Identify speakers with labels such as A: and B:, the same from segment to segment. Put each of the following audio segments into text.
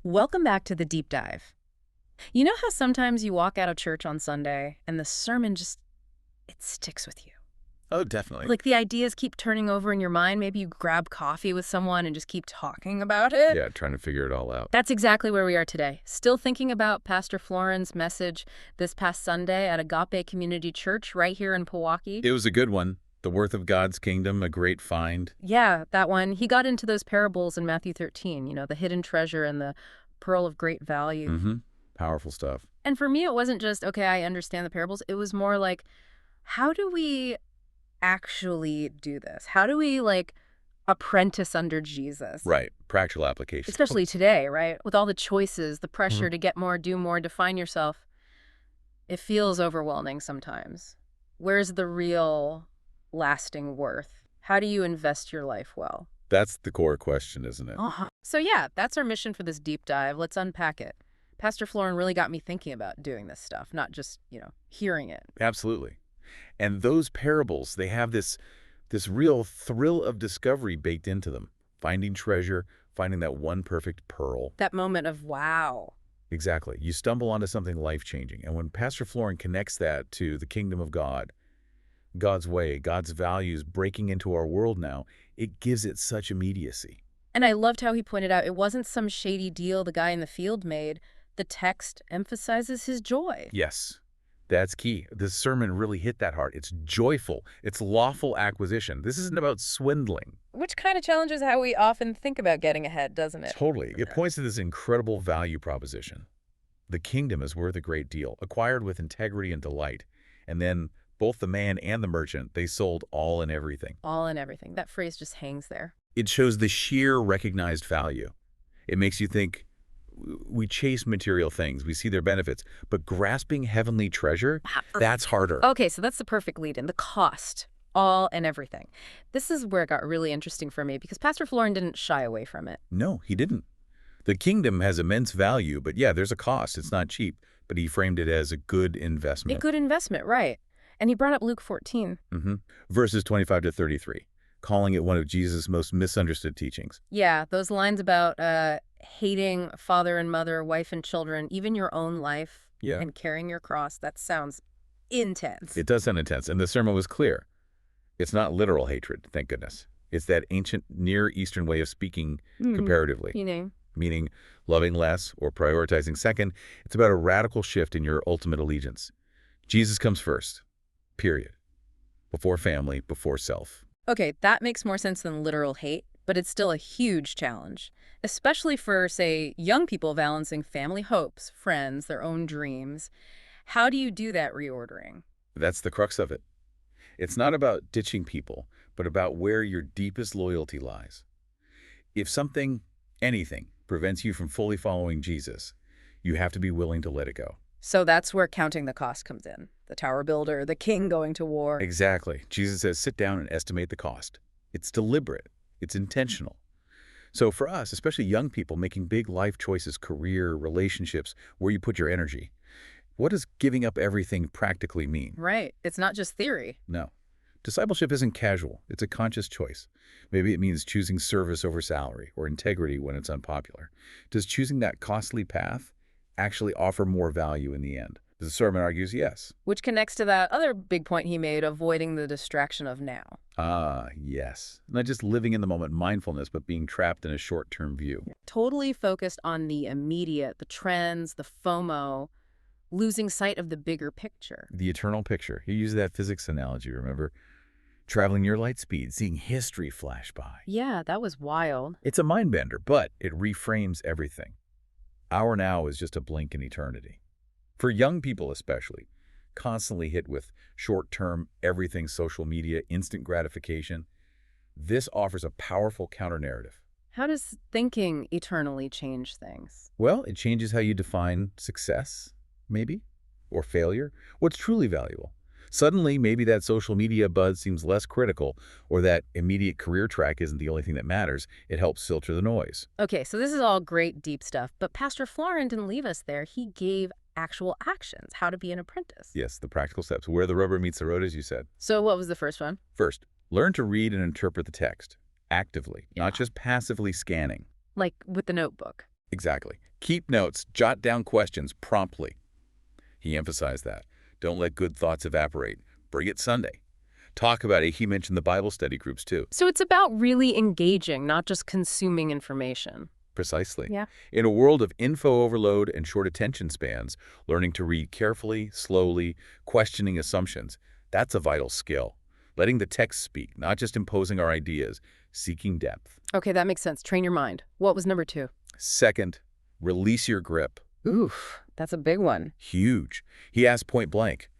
A: Welcome back to the deep dive. You know how sometimes you walk out of church on Sunday and the sermon it sticks with you?
B: Oh, definitely.
A: Like the ideas keep turning over in your mind. Maybe you grab coffee with someone and just keep talking about it.
B: Yeah, trying to figure it all out.
A: That's exactly where we are today. Still thinking about Pastor Florin's message this past Sunday at Agape Community Church right here in Milwaukee.
B: It was a good one. The worth of God's kingdom, a great find.
A: Yeah, that one. He got into those parables in Matthew 13, the hidden treasure and the pearl of great value.
B: Mm-hmm. Powerful stuff.
A: And for me, it wasn't just, okay, I understand the parables. It was more like, how do we actually do this? How do we, apprentice under Jesus?
B: Right. Practical application.
A: Especially today, right? With all the choices, the pressure to get more, do more, define yourself. It feels overwhelming sometimes. Where's the real lasting worth? How do you invest your life well?
B: That's the core question, isn't it?
A: So yeah, that's our mission for this deep dive. Let's unpack it. Pastor Florin really got me thinking about doing this stuff, not just, hearing it.
B: Absolutely. And those parables, they have this real thrill of discovery baked into them. Finding treasure, finding that one perfect pearl.
A: That moment of wow.
B: Exactly. You stumble onto something life-changing. And when Pastor Florin connects that to the kingdom of God, God's way, God's values breaking into our world now, it gives it such immediacy.
A: And I loved how he pointed out it wasn't some shady deal the guy in the field made. The text emphasizes his joy.
B: Yes, that's key. This sermon really hit that hard. It's joyful. It's lawful acquisition. This isn't about swindling.
A: Which kind of challenges how we often think about getting ahead, doesn't it?
B: Totally. It points to this incredible value proposition. The kingdom is worth a great deal, acquired with integrity and delight. And then both the man and the merchant, they sold all and everything.
A: All and everything. That phrase just hangs there.
B: It shows the sheer recognized value. It makes you think, we chase material things, we see their benefits, but grasping heavenly treasure, that's harder.
A: Okay, so that's the perfect lead-in, the cost, all and everything. This is where it got really interesting for me because Pastor Florin didn't shy away from it.
B: No, he didn't. The kingdom has immense value, but yeah, there's a cost. It's not cheap, but he framed it as a good investment.
A: A good investment, right. And he brought up Luke 14.
B: Verses 25 to 33, calling it one of Jesus' most misunderstood teachings.
A: Yeah, those lines about hating father and mother, wife and children, even your own life, and carrying your cross, that sounds intense.
B: It does sound intense, and the sermon was clear. It's not literal hatred, thank goodness. It's that ancient Near Eastern way of speaking comparatively. Meaning loving less or prioritizing second. It's about a radical shift in your ultimate allegiance. Jesus comes first, period. Before family, before self.
A: Okay, that makes more sense than literal hate, but it's still a huge challenge, especially for, say, young people balancing family hopes, friends, their own dreams. How do you do that reordering?
B: That's the crux of it. It's not about ditching people, but about where your deepest loyalty lies. If something, anything, prevents you from fully following Jesus, you have to be willing to let it go.
A: So that's where counting the cost comes in. The tower builder, the king going to war.
B: Exactly. Jesus says, sit down and estimate the cost. It's deliberate. It's intentional. So for us, especially young people making big life choices, career, relationships, where you put your energy, what does giving up everything practically mean?
A: Right. It's not just theory.
B: No. Discipleship isn't casual. It's a conscious choice. Maybe it means choosing service over salary or integrity when it's unpopular. Does choosing that costly path actually offer more value in the end? The sermon argues yes.
A: Which connects to that other big point he made, avoiding the distraction of now.
B: Ah, yes. Not just living in the moment mindfulness, but being trapped in a short-term view.
A: Totally focused on the immediate, the trends, the FOMO, losing sight of the bigger picture.
B: The eternal picture. He used that physics analogy, remember? Traveling near light speed, seeing history flash by.
A: Yeah, that was wild.
B: It's a mind bender, but it reframes everything. Our now is just a blink in eternity. For young people especially, constantly hit with short-term, everything social media, instant gratification, this offers a powerful counter-narrative.
A: How does thinking eternally change things?
B: Well, it changes how you define success, maybe, or failure, what's truly valuable. Suddenly, maybe that social media buzz seems less critical, or that immediate career track isn't the only thing that matters. It helps filter the noise.
A: Okay, so this is all great, deep stuff, but Pastor Florin didn't leave us there. He gave actual actions, how to be an apprentice.
B: Yes, the practical steps, where the rubber meets the road, as you said.
A: So what was the first one?
B: First, learn to read and interpret the text, actively, not just passively scanning.
A: Like with the notebook.
B: Exactly. Keep notes, jot down questions promptly. He emphasized that. Don't let good thoughts evaporate. Bring it Sunday. Talk about it. He mentioned the Bible study groups too.
A: So it's about really engaging, not just consuming information.
B: Precisely.
A: Yeah.
B: In a world of info overload and short attention spans, learning to read carefully, slowly, questioning assumptions, that's a vital skill. Letting the text speak, not just imposing our ideas, seeking depth.
A: Okay, that makes sense. Train your mind. What was number 2?
B: Second, release your grip.
A: Oof, that's a big one.
B: Huge. He asked point blank,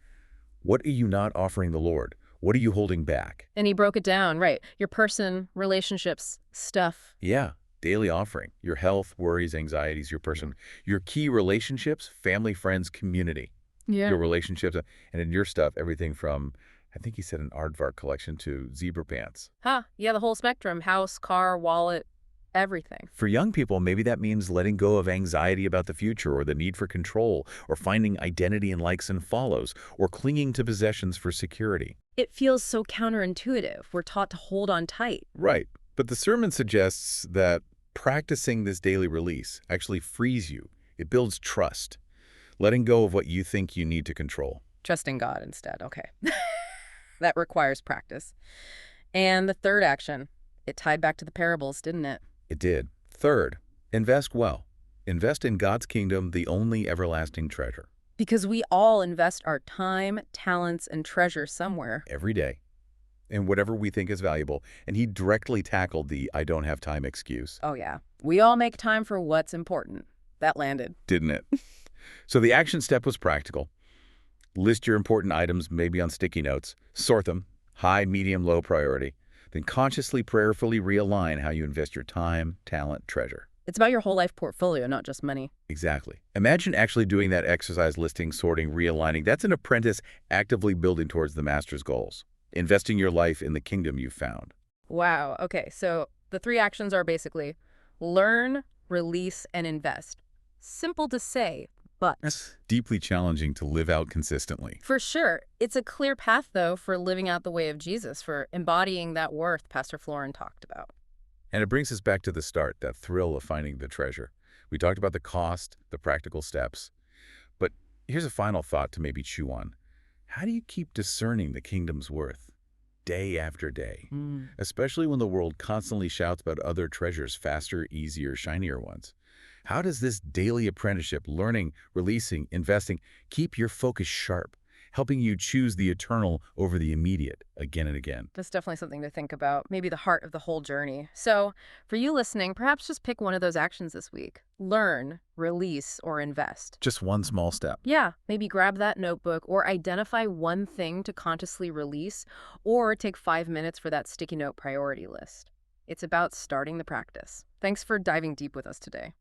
B: what are you not offering the Lord? What are you holding back?
A: And he broke it down, right? Your person, relationships, stuff.
B: Yeah, daily offering. Your health, worries, anxieties, your person. Your key relationships, family, friends, community.
A: Yeah.
B: Your relationships, and in your stuff, everything from, I think he said an aardvark collection to zebra pants.
A: Huh, yeah, the whole spectrum. House, car, wallet, everything.
B: For young people, maybe that means letting go of anxiety about the future or the need for control or finding identity in likes and follows or clinging to possessions for security.
A: It feels so counterintuitive. We're taught to hold on tight.
B: Right. But the sermon suggests that practicing this daily release actually frees you. It builds trust, letting go of what you think you need to control.
A: Trusting God instead. Okay. That requires practice. And the third action, it tied back to the parables, didn't it?
B: It did. Third, invest well. Invest in God's kingdom, the only everlasting treasure.
A: Because we all invest our time, talents, and treasure somewhere.
B: Every day. In whatever we think is valuable. And he directly tackled the I don't have time excuse.
A: Oh, yeah. We all make time for what's important. That landed.
B: Didn't it? So the action step was practical. List your important items, maybe on sticky notes. Sort them. High, medium, low priority. Then consciously, prayerfully realign how you invest your time, talent, treasure.
A: It's about your whole life portfolio, not just money.
B: Exactly. Imagine actually doing that exercise, listing, sorting, realigning. That's an apprentice actively building towards the master's goals. Investing your life in the kingdom you've found.
A: Wow. Okay, so the 3 actions are basically learn, release, and invest. Simple to say, but
B: That's deeply challenging to live out consistently.
A: for sure. It's a clear path, though, for living out the way of Jesus, for embodying that worth Pastor Florin talked about.
B: And it brings us back to the start, that thrill of finding the treasure. We talked about the cost, the practical steps. But here's a final thought to maybe chew on. How do you keep discerning the kingdom's worth day after day, especially when the world constantly shouts about other treasures, faster, easier, shinier ones? How does this daily apprenticeship, learning, releasing, investing, keep your focus sharp, helping you choose the eternal over the immediate again and again?
A: That's definitely something to think about, maybe the heart of the whole journey. So for you listening, perhaps just pick one of those actions this week. Learn, release, or invest.
B: Just one small step.
A: Yeah, maybe grab that notebook or identify one thing to consciously release, or take 5 minutes for that sticky note priority list. It's about starting the practice. Thanks for diving deep with us today.